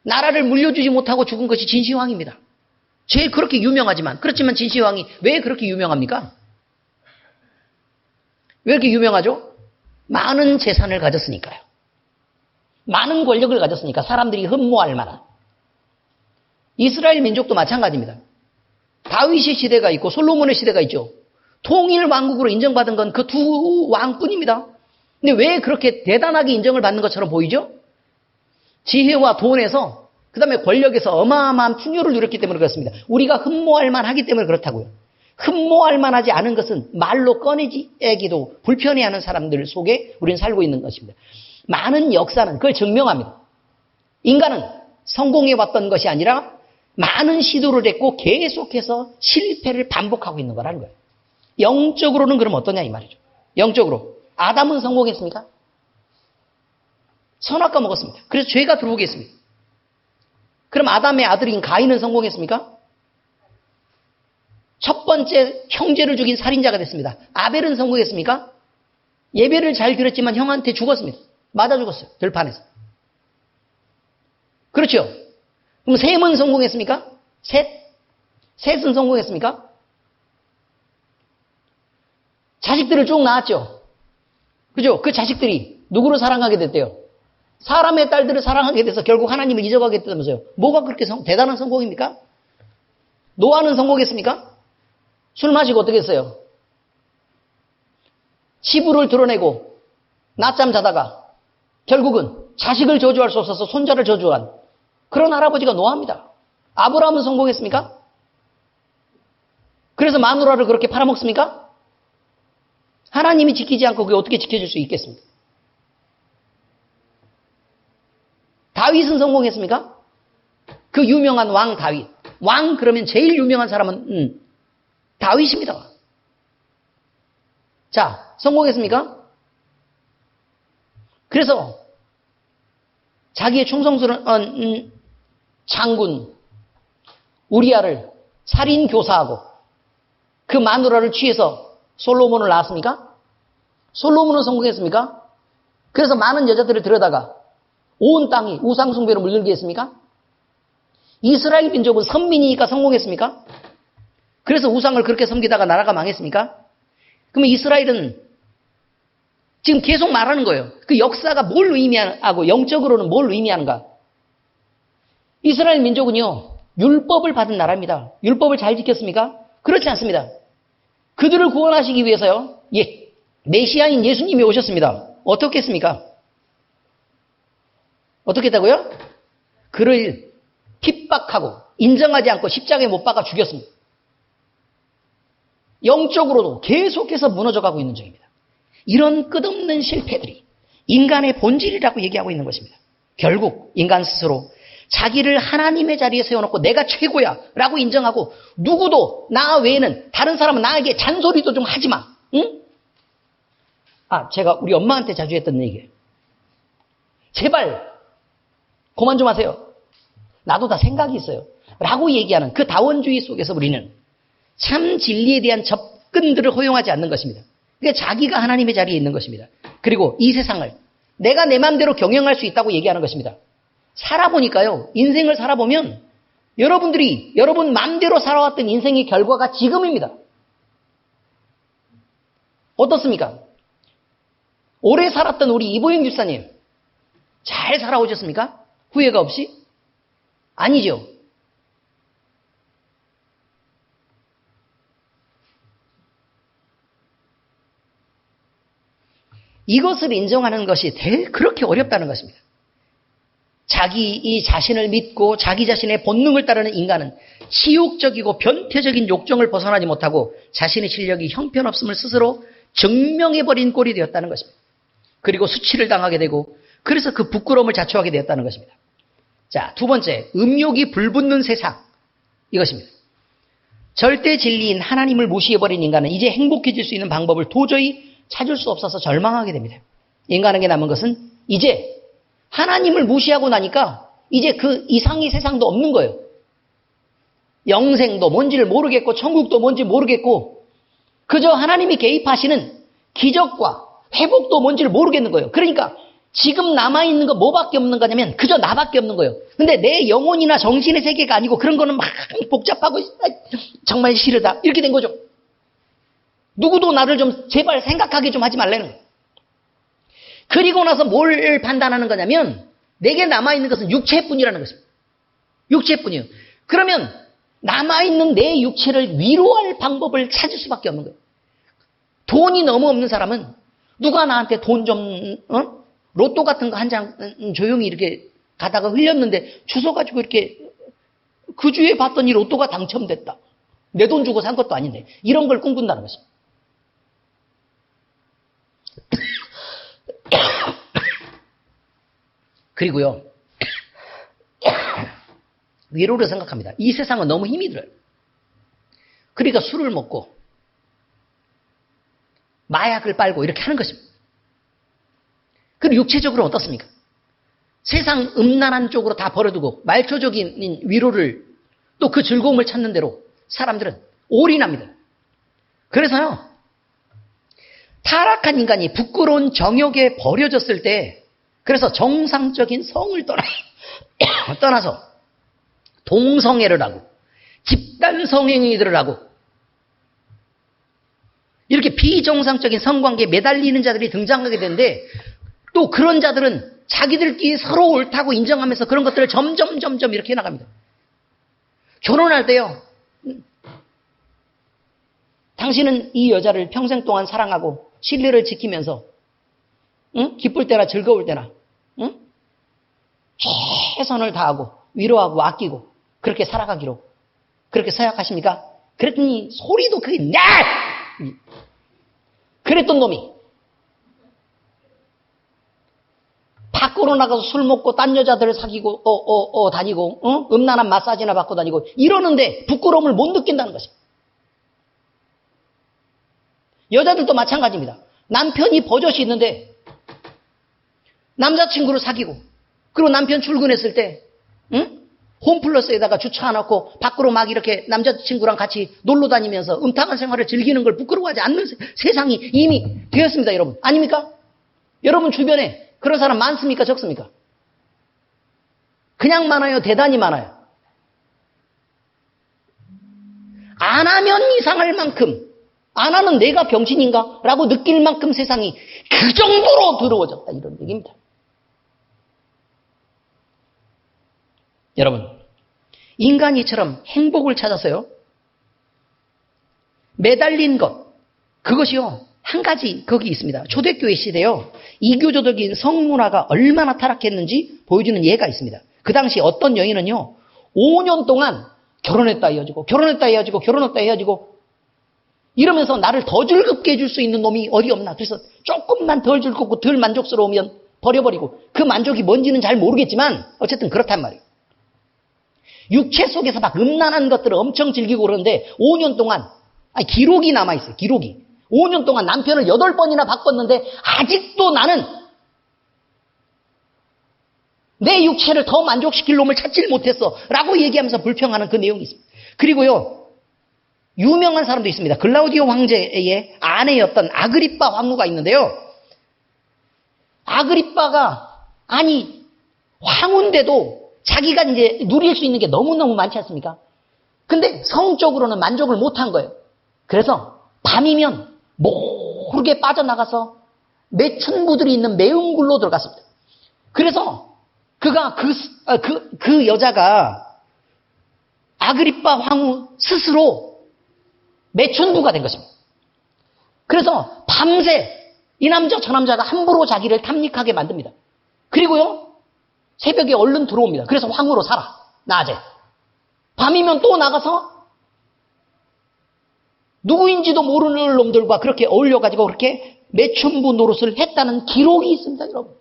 나라를 물려주지 못하고 죽은 것이 진시황입니다. 제일 그렇게 유명하지만, 그렇지만 진시황이 왜 그렇게 유명합니까? 왜 이렇게 유명하죠? 많은 재산을 가졌으니까요. 많은 권력을 가졌으니까 사람들이 흠모할 만한. 이스라엘 민족도 마찬가지입니다. 다윗의 시대가 있고 솔로몬의 시대가 있죠. 통일 왕국으로 인정받은 건 그 두 왕뿐입니다. 근데 왜 그렇게 대단하게 인정을 받는 것처럼 보이죠? 지혜와 돈에서, 그 다음에 권력에서 어마어마한 풍요를 누렸기 때문에 그렇습니다. 우리가 흠모할 만하기 때문에 그렇다고요. 흠모할 만하지 않은 것은 말로 꺼내기도 불편해하는 사람들 속에 우리는 살고 있는 것입니다. 많은 역사는 그걸 증명합니다. 인간은 성공해왔던 것이 아니라 많은 시도를 했고 계속해서 실패를 반복하고 있는 거라는 거예요. 영적으로는 그럼 어떠냐 이 말이죠. 영적으로 아담은 성공했습니까? 선악과 먹었습니다. 그래서 죄가 들어오게 했습니다. 그럼 아담의 아들인 가인은 성공했습니까? 첫 번째 형제를 죽인 살인자가 됐습니다. 아벨은 성공했습니까? 예배를 잘 드렸지만 형한테 죽었습니다. 맞아 죽었어요. 들판에서. 그렇죠. 그럼 셈은 성공했습니까? 셋은 성공했습니까? 자식들을 쭉 낳았죠. 그죠? 그 자식들이 누구를 사랑하게 됐대요? 사람의 딸들을 사랑하게 돼서 결국 하나님을 잊어가게 됐다면서요. 뭐가 그렇게 대단한 성공입니까? 노아는 성공했습니까? 술 마시고 어떻게 했어요? 치부를 드러내고 낮잠 자다가 결국은 자식을 저주할 수 없어서 손자를 저주한 그런 할아버지가 노아입니다. 아브라함은 성공했습니까? 그래서 마누라를 그렇게 팔아먹습니까? 하나님이 지키지 않고 그게 어떻게 지켜줄 수 있겠습니까? 다윗은 성공했습니까? 그 유명한 왕 다윗. 왕 그러면 제일 유명한 사람은 다윗입니다. 자, 성공했습니까? 그래서 자기의 충성스러운 장군 우리아를 살인 교사하고 그 마누라를 취해서 솔로몬을 낳았습니까? 솔로몬은 성공했습니까? 그래서 많은 여자들을 들여다가 온 땅이 우상숭배로 물들게 했습니까? 이스라엘 민족은 선민이니까 성공했습니까? 그래서 우상을 그렇게 섬기다가 나라가 망했습니까? 그러면 이스라엘은 지금 계속 말하는 거예요. 그 역사가 뭘 의미하고 영적으로는 뭘 의미하는가? 이스라엘 민족은요, 율법을 받은 나라입니다. 율법을 잘 지켰습니까? 그렇지 않습니다. 그들을 구원하시기 위해서요, 메시아인 예수님이 오셨습니다. 어떻게 했습니까? 어떻게 했다고요? 그를 핍박하고 인정하지 않고 십자가에 못 박아 죽였습니다. 영적으로도 계속해서 무너져가고 있는 중입니다. 이런 끝없는 실패들이 인간의 본질이라고 얘기하고 있는 것입니다. 결국 인간 스스로 자기를 하나님의 자리에 세워놓고 내가 최고야 라고 인정하고 누구도 나 외에는 다른 사람은 나에게 잔소리도 좀 하지 마. 응? 제가 우리 엄마한테 자주 했던 얘기예요. 제발 그만 좀 하세요. 나도 다 생각이 있어요. 라고 얘기하는 그 다원주의 속에서 우리는 참 진리에 대한 접근들을 허용하지 않는 것입니다. 그러니까 자기가 하나님의 자리에 있는 것입니다. 그리고 이 세상을 내가 내 마음대로 경영할 수 있다고 얘기하는 것입니다. 살아보니까요. 인생을 살아보면 여러분들이 여러분 마음대로 살아왔던 인생의 결과가 지금입니다. 어떻습니까? 오래 살았던 우리 이보영 집사님 잘 살아오셨습니까? 후회가 없이? 아니죠. 이것을 인정하는 것이 그렇게 어렵다는 것입니다. 자기 자신을 믿고 자기 자신의 본능을 따르는 인간은 치욕적이고 변태적인 욕정을 벗어나지 못하고 자신의 실력이 형편없음을 스스로 증명해버린 꼴이 되었다는 것입니다. 그리고 수치를 당하게 되고 그래서 그 부끄러움을 자초하게 되었다는 것입니다. 자, 두 번째, 음욕이 불붙는 세상. 이것입니다. 절대 진리인 하나님을 무시해버린 인간은 이제 행복해질 수 있는 방법을 도저히 찾을 수 없어서 절망하게 됩니다. 인간에게 남은 것은 이제 하나님을 무시하고 나니까 이제 그 이상의 세상도 없는 거예요. 영생도 뭔지를 모르겠고 천국도 뭔지 모르겠고 그저 하나님이 개입하시는 기적과 회복도 뭔지를 모르겠는 거예요. 그러니까 지금 남아있는 거 뭐밖에 없는 거냐면 그저 나밖에 없는 거예요. 근데 내 영혼이나 정신의 세계가 아니고 그런 거는 막 복잡하고 정말 싫으다 이렇게 된 거죠. 누구도 나를 좀 제발 생각하게 좀 하지 말라는 거예요. 그리고 나서 뭘 판단하는 거냐면 내게 남아있는 것은 육체뿐이라는 것입니다. 육체뿐이에요. 그러면 남아있는 내 육체를 위로할 방법을 찾을 수밖에 없는 거예요. 돈이 너무 없는 사람은 누가 나한테 돈 좀 로또 같은 거 한 장 조용히 이렇게 가다가 흘렸는데 주워 가지고 이렇게 그 주에 봤더니 로또가 당첨됐다. 내 돈 주고 산 것도 아닌데 이런 걸 꿈꾼다는 것입니다. 그리고요. 위로를 생각합니다. 이 세상은 너무 힘이 들어요. 그러니까 술을 먹고 마약을 빨고 이렇게 하는 것입니다. 그리고 육체적으로 어떻습니까? 세상 음란한 쪽으로 다 버려두고 말초적인 위로를 또 그 즐거움을 찾는 대로 사람들은 올인합니다. 그래서요. 타락한 인간이 부끄러운 정욕에 버려졌을 때 그래서 정상적인 성을 떠나서 동성애를 하고 집단 성행위들을 하고 이렇게 비정상적인 성관계에 매달리는 자들이 등장하게 되는데 또 그런 자들은 자기들끼리 서로 옳다고 인정하면서 그런 것들을 점점 이렇게 해나갑니다. 결혼할 때요. 당신은 이 여자를 평생 동안 사랑하고 신뢰를 지키면서 기쁠 때나 즐거울 때나 최선을 다하고 위로하고 아끼고 그렇게 살아가기로 그렇게 생각하십니까? 그랬더니 소리도 크게 냐! 그랬던 놈이 밖으로 나가서 술 먹고 딴 여자들을 사귀고 다니고 음란한 마사지나 받고 다니고 이러는데 부끄러움을 못 느낀다는 것입니다. 여자들도 마찬가지입니다. 남편이 버젓이 있는데 남자친구를 사귀고 그리고 남편 출근했을 때 홈플러스에다가 주차 안 놓고 밖으로 막 이렇게 남자친구랑 같이 놀러 다니면서 음탕한 생활을 즐기는 걸 부끄러워하지 않는 세상이 이미 되었습니다. 여러분. 아닙니까? 여러분 주변에 그런 사람 많습니까? 적습니까? 그냥 많아요? 대단히 많아요? 안 하면 이상할 만큼 안 하는 내가 병신인가? 라고 느낄 만큼 세상이 그 정도로 더러워졌다. 이런 얘기입니다. 여러분, 인간이 이처럼 행복을 찾아서요. 매달린 것, 그것이요. 한 가지 거기 있습니다. 초대교회 시대요. 이교조적인 성문화가 얼마나 타락했는지 보여주는 예가 있습니다. 그 당시 어떤 여인은요. 5년 동안 결혼했다 헤어지고 결혼했다 헤어지고 결혼했다 헤어지고 이러면서 나를 더 즐겁게 해줄 수 있는 놈이 어디 없나. 그래서 조금만 덜 즐겁고 덜 만족스러우면 버려버리고 그 만족이 뭔지는 잘 모르겠지만 어쨌든 그렇단 말이에요. 육체 속에서 막 음란한 것들을 엄청 즐기고 그러는데 5년 동안 기록이 남아있어요. 기록이. 5년 동안 남편을 8번이나 바꿨는데 아직도 나는 내 육체를 더 만족시킬 놈을 찾질 못했어 라고 얘기하면서 불평하는 그 내용이 있습니다. 그리고요. 유명한 사람도 있습니다. 글라우디오 황제의 아내였던 아그리빠 황후가 있는데요. 아그리빠가 황후인데도 자기가 이제 누릴 수 있는 게 너무너무 많지 않습니까? 근데 성적으로는 만족을 못한 거예요. 그래서 밤이면 모르게 빠져나가서 매춘부들이 있는 매운 굴로 들어갔습니다. 그래서 그가 그 여자가 아그리빠 황후 스스로 매춘부가 된 것입니다. 그래서 밤새 이 남자 저 남자가 함부로 자기를 탐닉하게 만듭니다. 그리고요 새벽에 얼른 들어옵니다. 그래서 황후로 살아. 낮에. 밤이면 또 나가서 누구인지도 모르는 놈들과 그렇게 어울려가지고 그렇게 매춘부 노릇을 했다는 기록이 있습니다. 여러분.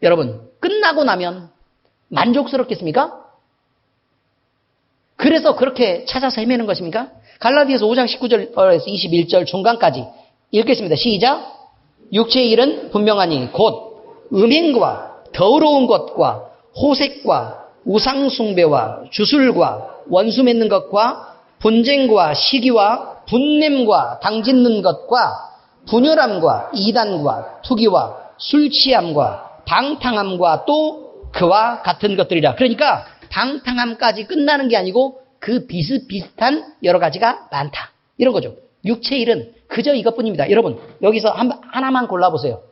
여러분 끝나고 나면 만족스럽겠습니까? 그래서 그렇게 찾아서 헤매는 것입니까? 갈라디아서 5장 19절에서 21절 중간까지 읽겠습니다. 시작. 육체의 일은 분명하니 곧 음행과 더러운 것과 호색과 우상숭배와 주술과 원수 맺는 것과 분쟁과 시기와 분냄과 당짓는 것과 분열함과 이단과 투기와 술취함과 방탕함과 또 그와 같은 것들이라. 그러니까 방탕함까지 끝나는 게 아니고 그 비슷비슷한 여러 가지가 많다. 이런 거죠. 육체의 일은 그저 이것뿐입니다. 여러분 여기서 하나만 골라보세요.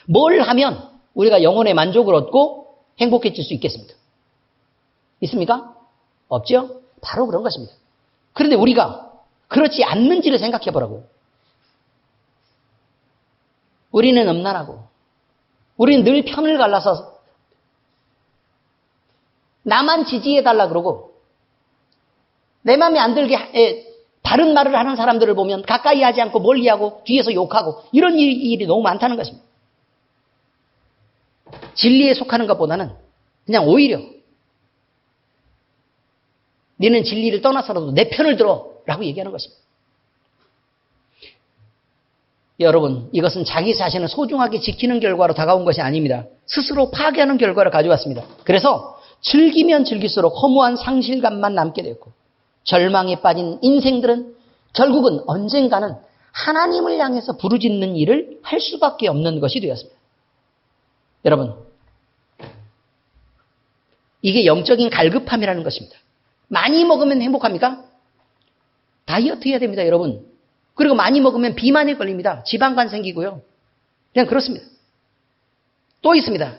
뭘 하면 우리가 영혼의 만족을 얻고 행복해질 수 있겠습니까? 있습니까? 없죠? 바로 그런 것입니다. 그런데 우리가 그렇지 않는지를 생각해 보라고. 우리는 음란하고 우리는 늘 편을 갈라서 나만 지지해달라 그러고 내 마음에 안 들게 바른 말을 하는 사람들을 보면 가까이 하지 않고 멀리하고 뒤에서 욕하고 이런 일이 너무 많다는 것입니다. 진리에 속하는 것보다는 그냥 오히려 너는 진리를 떠나서라도 내 편을 들어 라고 얘기하는 것입니다. 여러분 이것은 자기 자신을 소중하게 지키는 결과로 다가온 것이 아닙니다. 스스로 파괴하는 결과를 가져왔습니다. 그래서 즐기면 즐길수록 허무한 상실감만 남게 되었고 절망에 빠진 인생들은 결국은 언젠가는 하나님을 향해서 부르짖는 일을 할 수밖에 없는 것이 되었습니다. 여러분 이게 영적인 갈급함이라는 것입니다. 많이 먹으면 행복합니까? 다이어트 해야 됩니다, 여러분. 그리고 많이 먹으면 비만에 걸립니다. 지방간 생기고요. 그냥 그렇습니다. 또 있습니다.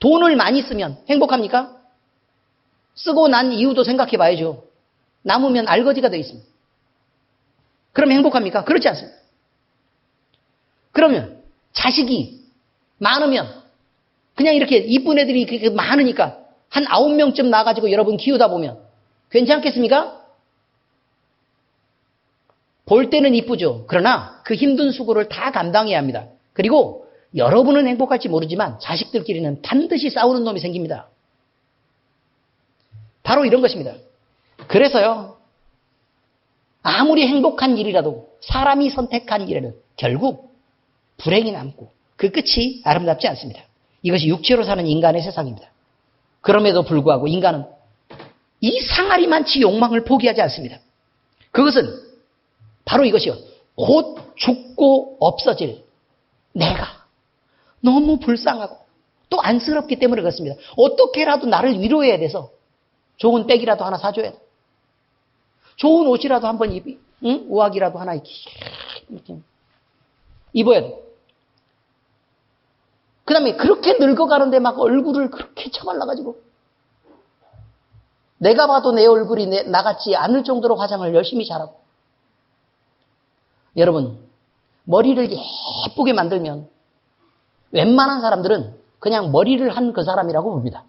돈을 많이 쓰면 행복합니까? 쓰고 난 이유도 생각해 봐야죠. 남으면 알거지가 되어 있습니다. 그럼 행복합니까? 그렇지 않습니다. 그러면 자식이 많으면 그냥 이렇게 이쁜 애들이 그렇게 많으니까 한 9명쯤 나가지고 여러분 키우다 보면 괜찮겠습니까? 볼 때는 이쁘죠. 그러나 그 힘든 수고를 다 감당해야 합니다. 그리고 여러분은 행복할지 모르지만 자식들끼리는 반드시 싸우는 놈이 생깁니다. 바로 이런 것입니다. 그래서요. 아무리 행복한 일이라도 사람이 선택한 일에는 결국 불행이 남고 그 끝이 아름답지 않습니다. 이것이 육체로 사는 인간의 세상입니다. 그럼에도 불구하고 인간은 이 상아리만치 욕망을 포기하지 않습니다. 그것은 바로 이것이요. 곧 죽고 없어질 내가 너무 불쌍하고 또 안쓰럽기 때문에 그렇습니다. 어떻게라도 나를 위로해야 돼서 좋은 백이라도 하나 사줘야 돼. 좋은 옷이라도 한번 우악이라도 하나 이렇게 입어야 돼. 그 다음에 그렇게 늙어가는데 막 얼굴을 그렇게 쳐발라가지고 내가 봐도 내 얼굴이 나같지 않을 정도로 화장을 열심히 잘하고 여러분 머리를 예쁘게 만들면 웬만한 사람들은 그냥 머리를 한 그 사람이라고 봅니다.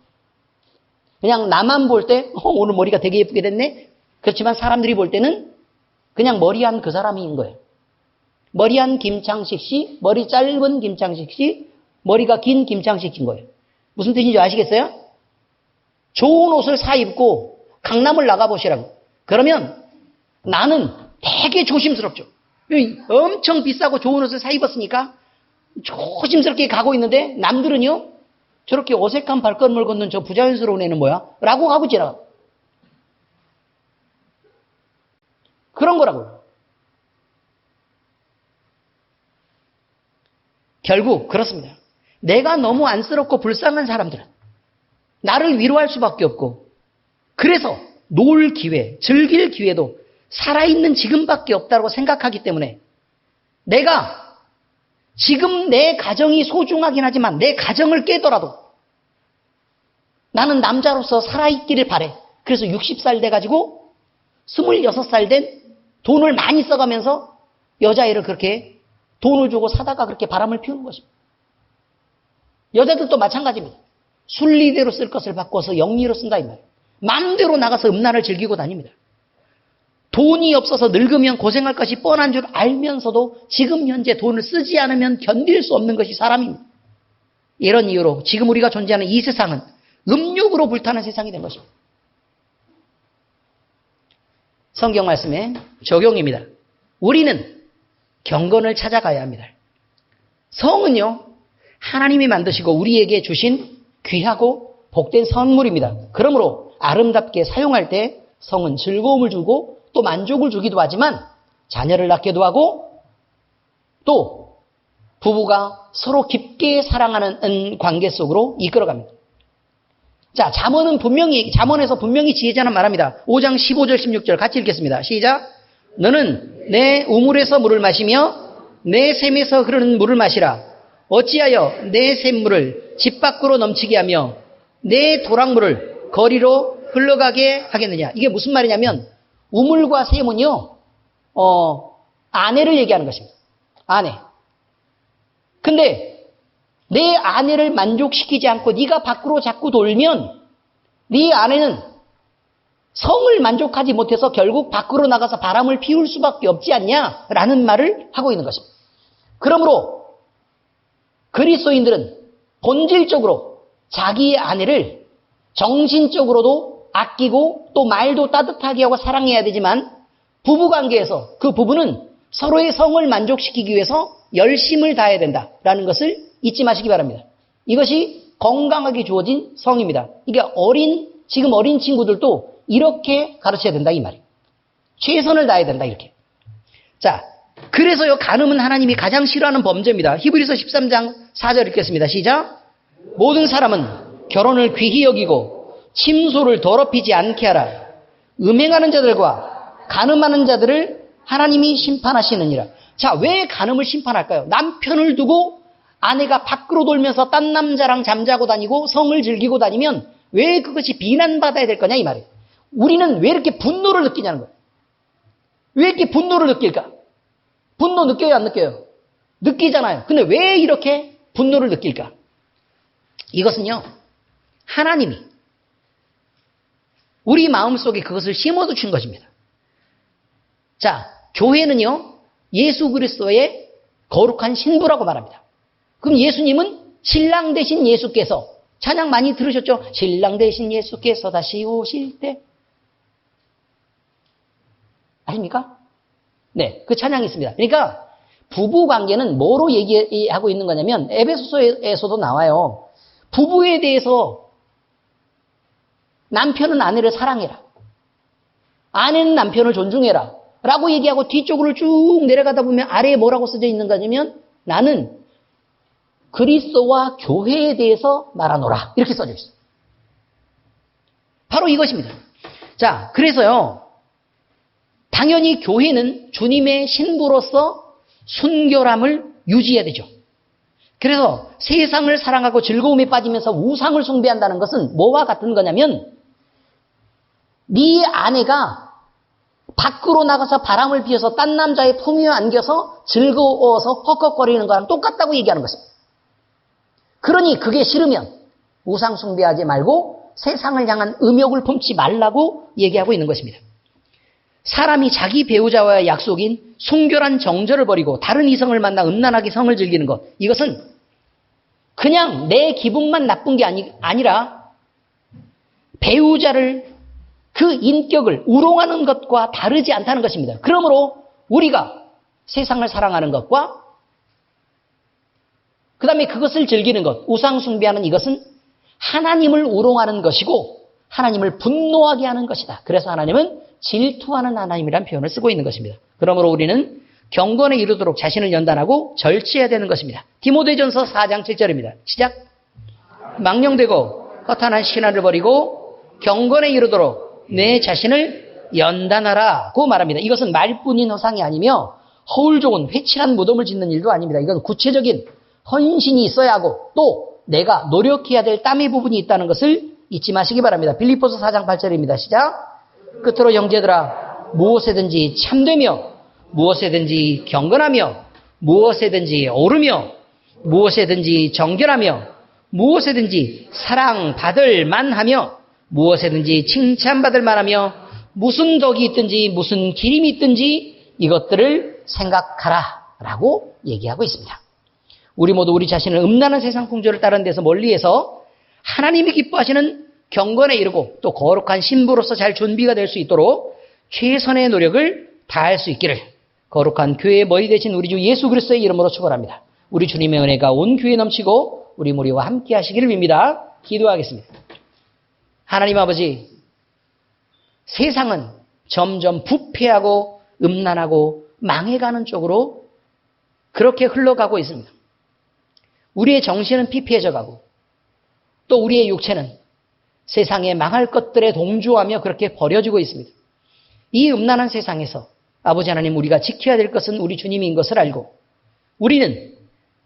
그냥 나만 볼 때 오늘 머리가 되게 예쁘게 됐네. 그렇지만 사람들이 볼 때는 그냥 머리한 그 사람인 거예요. 머리한 김창식 씨, 머리 짧은 김창식 씨, 머리가 긴 김창식 씨인 거예요. 무슨 뜻인지 아시겠어요? 좋은 옷을 사 입고 강남을 나가보시라고. 그러면 나는 되게 조심스럽죠. 엄청 비싸고 좋은 옷을 사 입었으니까 조심스럽게 가고 있는데 남들은요. 저렇게 어색한 발걸음을 걷는 저 부자연스러운 애는 뭐야? 라고 하고 지나가. 그런 거라고요. 결국 그렇습니다. 내가 너무 안쓰럽고 불쌍한 사람들은 나를 위로할 수밖에 없고 그래서 놀 기회, 즐길 기회도 살아있는 지금밖에 없다고 생각하기 때문에 내가 지금 내 가정이 소중하긴 하지만 내 가정을 깨더라도 나는 남자로서 살아있기를 바래. 그래서 60살 돼가지고 26살 된 돈을 많이 써가면서 여자애를 그렇게 돈을 주고 사다가 그렇게 바람을 피우는 것입니다. 여자들도 마찬가지입니다. 순리대로 쓸 것을 바꿔서 영리로 쓴다 이 말이에요. 마음대로 나가서 음란을 즐기고 다닙니다. 돈이 없어서 늙으면 고생할 것이 뻔한 줄 알면서도 지금 현재 돈을 쓰지 않으면 견딜 수 없는 것이 사람입니다. 이런 이유로 지금 우리가 존재하는 이 세상은 음욕으로 불타는 세상이 된 것입니다. 성경 말씀의 적용입니다. 우리는 경건을 찾아가야 합니다. 성은요, 하나님이 만드시고 우리에게 주신 귀하고 복된 선물입니다. 그러므로 아름답게 사용할 때 성은 즐거움을 주고 또 만족을 주기도 하지만 자녀를 낳기도 하고 또 부부가 서로 깊게 사랑하는 관계 속으로 이끌어갑니다. 자, 잠언에서 분명히 지혜자는 말합니다. 5장 15절 16절 같이 읽겠습니다. 시작. 너는 내 우물에서 물을 마시며 내 샘에서 흐르는 물을 마시라. 어찌하여 내 샘물을 집 밖으로 넘치게 하며 내 도랑물을 거리로 흘러가게 하겠느냐. 이게 무슨 말이냐면 우물과 샘은요, 아내를 얘기하는 것입니다. 아내. 근데 내 아내를 만족시키지 않고 네가 밖으로 자꾸 돌면 네 아내는 성을 만족하지 못해서 결국 밖으로 나가서 바람을 피울 수밖에 없지 않냐라는 말을 하고 있는 것입니다. 그러므로 그리스도인들은 본질적으로 자기의 아내를 정신적으로도 아끼고 또 말도 따뜻하게 하고 사랑해야 되지만 부부관계에서 그 부부는 서로의 성을 만족시키기 위해서 열심을 다해야 된다라는 것을 잊지 마시기 바랍니다. 이것이 건강하게 주어진 성입니다. 이게 지금 어린 친구들도 이렇게 가르쳐야 된다 이 말이에요. 최선을 다해야 된다 이렇게. 자, 그래서요 간음은 하나님이 가장 싫어하는 범죄입니다. 히브리서 13장 4절 읽겠습니다. 시작. 모든 사람은 결혼을 귀히 여기고 침소를 더럽히지 않게 하라. 음행하는 자들과 간음하는 자들을 하나님이 심판하시느니라. 자, 왜 간음을 심판할까요? 남편을 두고 아내가 밖으로 돌면서 딴 남자랑 잠자고 다니고 성을 즐기고 다니면 왜 그것이 비난받아야 될 거냐 이 말이에요. 우리는 왜 이렇게 분노를 느끼냐는 거예요. 왜 이렇게 분노를 느낄까? 분노 느껴요 안 느껴요? 느끼잖아요. 근데 왜 이렇게 분노를 느낄까? 이것은요 하나님이 우리 마음속에 그것을 심어두신 것입니다. 자, 교회는요 예수 그리스도의 거룩한 신부라고 말합니다. 그럼 예수님은 신랑 되신 예수께서 찬양 많이 들으셨죠? 신랑 되신 예수께서 다시 오실 때 아십니까? 네, 그 찬양이 있습니다. 그러니까 부부 관계는 뭐로 얘기하고 있는 거냐면 에베소서에서도 나와요. 부부에 대해서 남편은 아내를 사랑해라. 아내는 남편을 존중해라. 라고 얘기하고 뒤쪽으로 쭉 내려가다 보면 아래에 뭐라고 써져 있는가 하면 나는 그리스도와 교회에 대해서 말하노라. 이렇게 써져 있어요. 바로 이것입니다. 자, 그래서요. 당연히 교회는 주님의 신부로서 순결함을 유지해야 되죠. 그래서 세상을 사랑하고 즐거움에 빠지면서 우상을 숭배한다는 것은 뭐와 같은 거냐면 네 아내가 밖으로 나가서 바람을 피워서 딴 남자의 품위에 안겨서 즐거워서 헉헉거리는 거랑 똑같다고 얘기하는 것입니다. 그러니 그게 싫으면 우상 숭배하지 말고 세상을 향한 음욕을 품지 말라고 얘기하고 있는 것입니다. 사람이 자기 배우자와의 약속인 순결한 정절을 버리고 다른 이성을 만나 음란하게 성을 즐기는 것, 이것은 그냥 내 기분만 나쁜 게 아니라 배우자를 그 인격을 우롱하는 것과 다르지 않다는 것입니다. 그러므로 우리가 세상을 사랑하는 것과 그 다음에 그것을 즐기는 것, 우상 숭배하는 이것은 하나님을 우롱하는 것이고 하나님을 분노하게 하는 것이다. 그래서 하나님은 질투하는 하나님이라는 표현을 쓰고 있는 것입니다. 그러므로 우리는 경건에 이르도록 자신을 연단하고 절제해야 되는 것입니다. 디모데전서 4장 7절입니다. 시작. 망령되고 허탄한 신화를 버리고 경건에 이르도록 내 자신을 연단하라고 말합니다. 이것은 말뿐인 허상이 아니며 허울 좋은 회칠한 무덤을 짓는 일도 아닙니다. 이건 구체적인 헌신이 있어야 하고 또 내가 노력해야 될 땀의 부분이 있다는 것을 잊지 마시기 바랍니다. 빌립보서 4장 8절입니다. 시작. 끝으로 형제들아 무엇에든지 참되며 무엇에든지 경건하며 무엇에든지 옳으며 무엇에든지 정결하며 무엇에든지 사랑받을 만하며 무엇에든지 칭찬받을 만하며 무슨 덕이 있든지 무슨 기림이 있든지 이것들을 생각하라 라고 얘기하고 있습니다. 우리 모두 우리 자신을 음란한 세상 풍조를 따르는 데서 멀리해서 하나님이 기뻐하시는 경건에 이르고 또 거룩한 신부로서 잘 준비가 될 수 있도록 최선의 노력을 다할 수 있기를 거룩한 교회의 머리 되신 우리 주 예수 그리스도의 이름으로 축원합니다. 우리 주님의 은혜가 온 교회에 넘치고 우리 무리와 함께 하시기를 빕니다. 기도하겠습니다. 하나님 아버지, 세상은 점점 부패하고 음란하고 망해가는 쪽으로 그렇게 흘러가고 있습니다. 우리의 정신은 피폐해져 가고 또 우리의 육체는 세상에 망할 것들에 동조하며 그렇게 버려지고 있습니다. 이 음란한 세상에서 아버지 하나님, 우리가 지켜야 될 것은 우리 주님인 것을 알고 우리는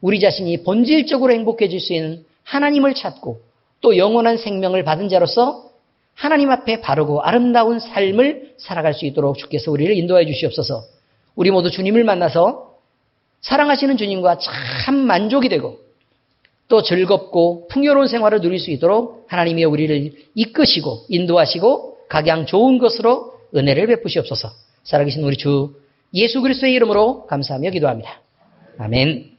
우리 자신이 본질적으로 행복해질 수 있는 하나님을 찾고 또 영원한 생명을 받은 자로서 하나님 앞에 바르고 아름다운 삶을 살아갈 수 있도록 주께서 우리를 인도해 주시옵소서. 우리 모두 주님을 만나서 사랑하시는 주님과 참 만족이 되고 또 즐겁고 풍요로운 생활을 누릴 수 있도록 하나님이 우리를 이끄시고 인도하시고 각양 좋은 것으로 은혜를 베푸시옵소서. 살아계신 우리 주 예수 그리스도의 이름으로 감사하며 기도합니다. 아멘.